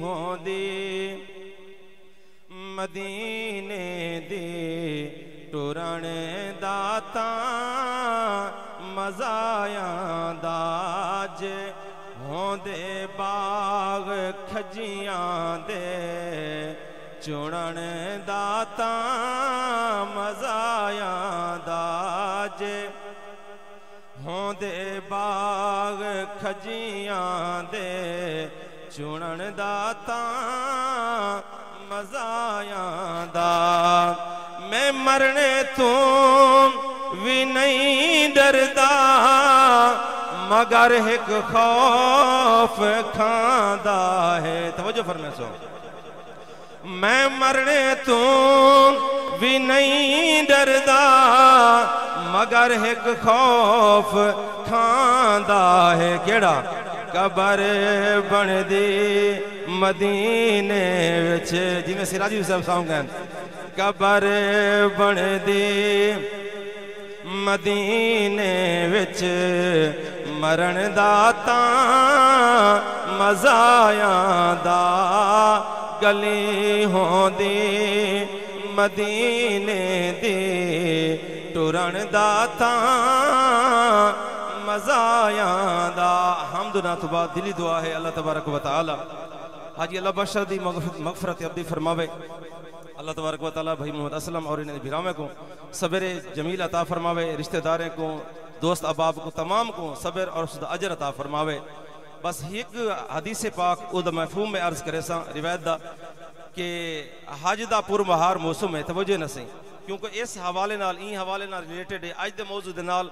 होंदी मदीने दी टुरण दाता मज़ायां दाज होंदे बाग खजियां दे चुनण दाता मज़ायां दाज होंदे बाग खजियां दे चुनण दाता मज़ायां दा मैं मरने तू भी नहीं डरदा मगर एक खौफ खांदा है। तवज्जो फरमाए सो मैं मरने तू भी नहीं डरदा मगर एक खौफ खांदा है। केड़ा कबर बनदी मदीने विच जिवें सिराजी साहब साहब कहन कबर बनदी मदीने विच मरण दाता मज़ायां दा गली होंदी मदीने दी टुरण दाता मज़ायां दा। हमदुना तो बाद दिली दुआ है अल्लाह तबारक व तआला हाजी अल्लाह बशर दी मगफरत अब्दी फरमावे। अल्लाह तबारक व तआला भाई मोहम्मद असलम और इन्हें बिरामे को सबरे जमील अता फरमावे, रिश्तेदारों को दोस्त अहबाब को तमाम को सबर और उसदा अजर अता फरमावे। बस एक हदीस पाक उद महफूम में अर्ज करे सा रिवायत दा कि हज दा पुरबहार मौसम है। तवज्जो न सही क्योंकि इस हवाले नाल ई हवाले नाल रिलेटेड है अज दे मौजू दे नाल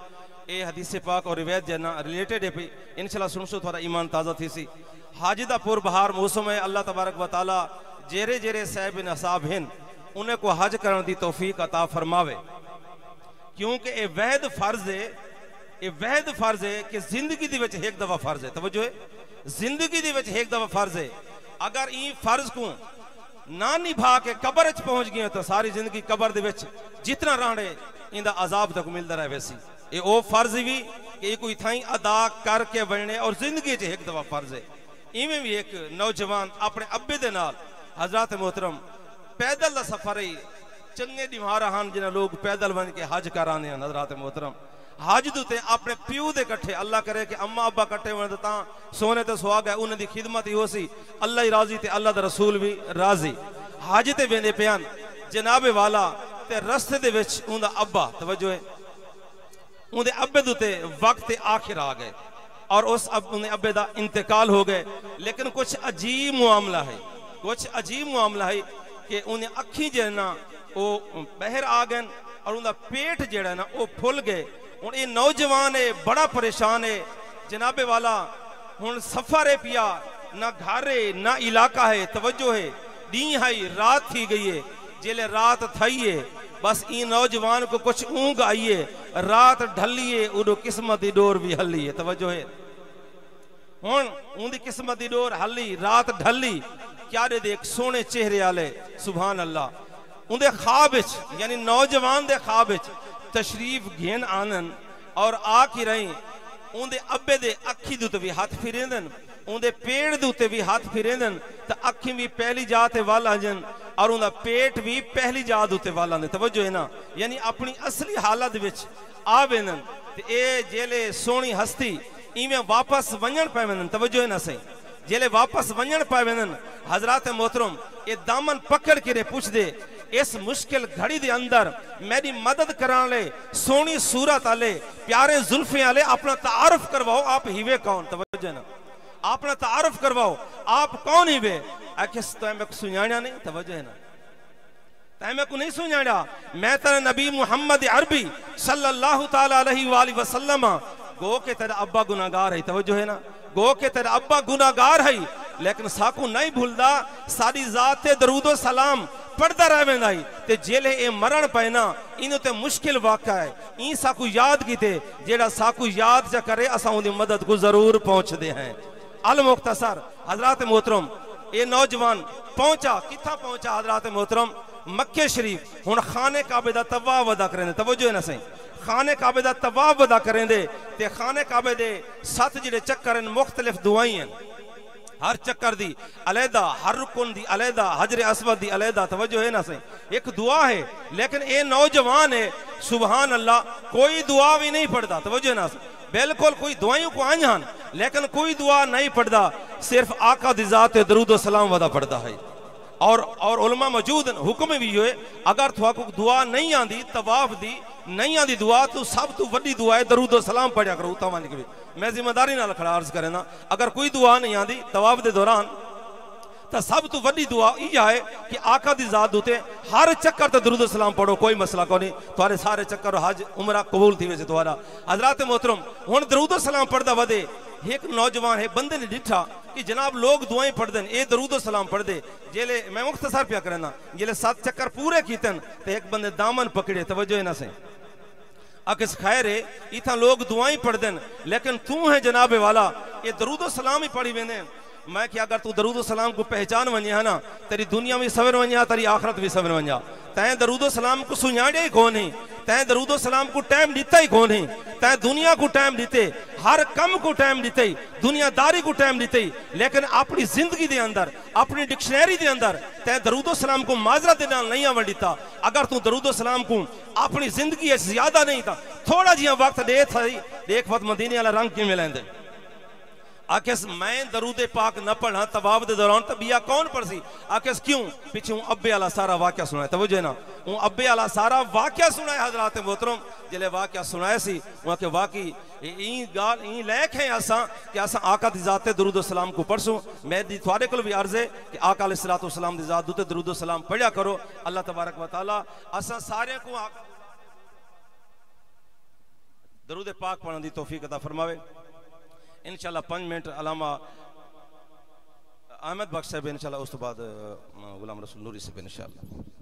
ये हदीस पाक और रिवायत जना रिलेटेड है पई इंशाअल्लाह सुनसो थोड़ा ईमान ताज़ा थी सी। हज दा पुरबहार मौसम है। अल्लाह तबारक व तआला जेरे जेरे साहिब नसाब हैं उन्हें को हज करने की तौफीक अता फरमावे क्योंकि ये वहद फर्ज है। ये वहद फर्ज है कि जिंदगी दी विच एक दफा फर्ज है। तवज्जो है जिंदगी दी विच एक दफा फर्ज है। अगर ई फर्ज को ना निभा के कबर च पहुंच गए तो सारी जिंदगी कबर दे विच जितना रहने इंदा अजाब तक मिलता रहे। वैसी ये ओ फर्ज भी कि कोई थाई अदा करके बनने और जिंदगी च एक दफा फर्ज है। इवें भी एक नौजवान अपने अब्बे दे नाल हजरत मोहतरम पैदल का सफर ही चंगे दिमार हैं जिन्हें लोग पैदल बन के हज कर आने हजरत मोहतरम हज दुते अपने प्यू दे कट्ठे अल्लाह करे कि अम्मा अब्बा कट्ठे होने तो सोने तो सुहाग है उन्हें खिदमत ही हो सी अल्लाह ही राजी ते अल्लाह दा रसूल भी राजी। हज ते वेंदे पियान जनाबे वाला ते रस्ते दे विच उनदा अब्बा तवज्जो है उनदे अब्बे दुते वक्त आखिर आ गए और उस अब्बे दा इंतकाल हो गए। लेकिन कुछ अजीब मामला है, कुछ अजीब मामला है कि उन्हें अखी जो ना वो बहर आ गए और उनका पेट जड़ा ना वो फुल गए। हुण ये नौजवान है बड़ा परेशान है जनाबे वाला। हुण सफर है पिया ना घर है ना इलाका है। तवज्जो है दी है रात थी गई है जेले रात थई है बस ई नौजवान को कुछ ऊँग आई है रात ढलिए उदो किस्मत की डोर भी हली है। तवज्जो है हुण उनकी किस्मत की डोर हली रात ढली क्या दे देख सोने चेहरे आले सुभान अल्लाह उनके ख्वाब यानी नौजवान दे ख्वाब तशरीफ घेन आनन और आ की रही उनके अब्बे दे अखी दुते भी हाथ फिरेंदन उनके पेट दुते भी हाथ फिरेंदन तो अखी भी पहली जात वाल आजन और उनका पेट भी पहली जात उत्ते वाल आंदे। तवज्जो है ना यानी अपनी असली हालत विच आ वेंदन ते ए जेले सोहनी हस्ती इवें वापस वंजन पे वेंदन। तवज्जो है ना सही जेले वापस वंजन पाए वेंदन हजरत मोहतरम ये दामन पकड़ के पूछ दे इस मुश्किल घड़ी दे अंदर मेरी मदद कराने सोनी सूरत आले प्यारे जुल्फे आले अपना तारुफ करवाओ आप हिवे कौन। तवज्जो ना अपना तारुफ करवाओ आप कौन हिवे आखिस तो मैं सुनाया नहीं। तवज्जो है ना तैमें को नहीं सुनाया मैं तेरा नबी मुहम्मद अरबी सल्लल्लाहु ताला अलैहि वसल्लम गो के तेरा अब्बा गुनाहगार है। तवज्जो है ना गो के तेरा अब्बा गुनाहगार है लेकिन साकू नहीं भूलदा सारी जात दरूदो सलाम पढ़ता रह वेंदा ते जेले ए मरण पैना इन ते मुश्किल वाक़ा है ई साकू याद कीते जेड़ा साकू याद च करे असां उनकी मदद को जरूर पहुंचते हैं। अल मुख्तसर हजरत मोहतरम ये नौजवान पहुंचा किथा पहुंचा हजरत मोहतरम मक्के शरीफ हुण खाने काबे दा तवाफ अदा करें। तवज्जो है ना सही खाने काबे दा तवाफ अदा करें ते खाने काबे दे 7 जिहड़े चक्कर हैं मुख्तलिफ दुआई हैं हर चक्कर दी अलहदा, हर रुकन दी अलहदा, हजर असवद दी अलहदा तवज्जो है ना सही। एक दुआ है, लेकिन ये नौजवान है सुबहान अल्लाह कोई दुआ भी नहीं पढ़ता, तवज्जो ना सही। बिल्कुल कोई दुआओं को आंजान, लेकिन कोई दुआ नहीं पढ़ता, सिर्फ आका दी जात दरूद सलाम वादा पढ़ता है। और उलमा मौजूद हुक्म भी हुए, अगर थोड़ा दुआ नहीं आती तवाफ दी नहीं आती दुआ, तो सब तो वड्डी दुआ है दरूद सलाम पढ़िया करो। तवान के मैं जिम्मेदारी नाल खड़ा अर्ज करें, अगर कोई दुआ नहीं आती तवाफ के दौरान, तो सब तो वड्डी दुआ यह है कि आका दी जात उते हर चक्कर तो दरूद सलाम पढ़ो, कोई मसला को नहीं। तुम्हारे सारे चक्कर हज उमरा कबूल थी वैसे तुम्हारा। हजरात मोहतरम हुण दरूद सलाम पढ़ता वधे। एक नौजवान है बंदे ने डिठा कि जनाब लोग दुआएं पढ़ते हैं, ये दरूद सलाम पढ़ते, जेले मैं मुख्तसर पिया करना, जेले 7 चक्कर पूरे कीतन तो एक बंदे दामन पकड़े, तवज्जो है ना सही। अकिस खैर है इतना लोग दुआएं पढ़ते हैं, लेकिन तू है जनाबे वाला ये दरूद सलाम ही पढ़ी वेंदे। मैं कि अगर तू दरूद सलाम को पहचान वने है ना, तेरी दुनिया भी सवर वने, तेरी आखरत भी सवर वने। तैं दरूद सलाम को सुञाड़िया ही कोन है, तैं दरूद सलाम को टाइम दिता ही कोन है, तैं दुनिया को टाइम दिते, हर कम को टाइम दिते, दुनियादारी को टाइम दिते, लेकिन अपनी जिंदगी के अंदर अपनी डिक्शनरी के अंदर तैं दरूद सलाम को माजरा के नाल नहीं आवण दिता। अगर तू दरूद सलाम को अपनी जिंदगी ज्यादा नहीं था थोड़ा जिहा वक्त दे थी, देख वत मदीने वाला रंग किवें लैंदे। आखिस मैं दरूदे पाक न पढ़ा तवाफ के दौरान, तो बिया कौन पढ़सी? आखिस क्यों? पिछू अब्बे वाला सारा वाक्य सुनाया, तवज्जो ना, वो अब्बे वाला सारा वाक्य सुनाया हजरात मोहतरम। जिले वाक्य सुनाया सी वहाँ के वाकई ई गाल ई लैक है असा कि असा आका दी जात दरूद सलाम को पढ़सूं। मेरी थोड़े को भी अर्ज है कि आका अलैहिस्सलातु वस्सलाम दी जात दुते दरूद सलाम पढ़िया करो। अल्लाह तबारक व तआला असा सारे को दरूद पाक पढ़ने की तौफीक अता फरमावे। इंशाल्लाह 5 मिनट अलामा अहमद बख्श साहब इंशाल्लाह, उस तो बाद गुलाम रसूल नूरी साहब इंशाल्लाह।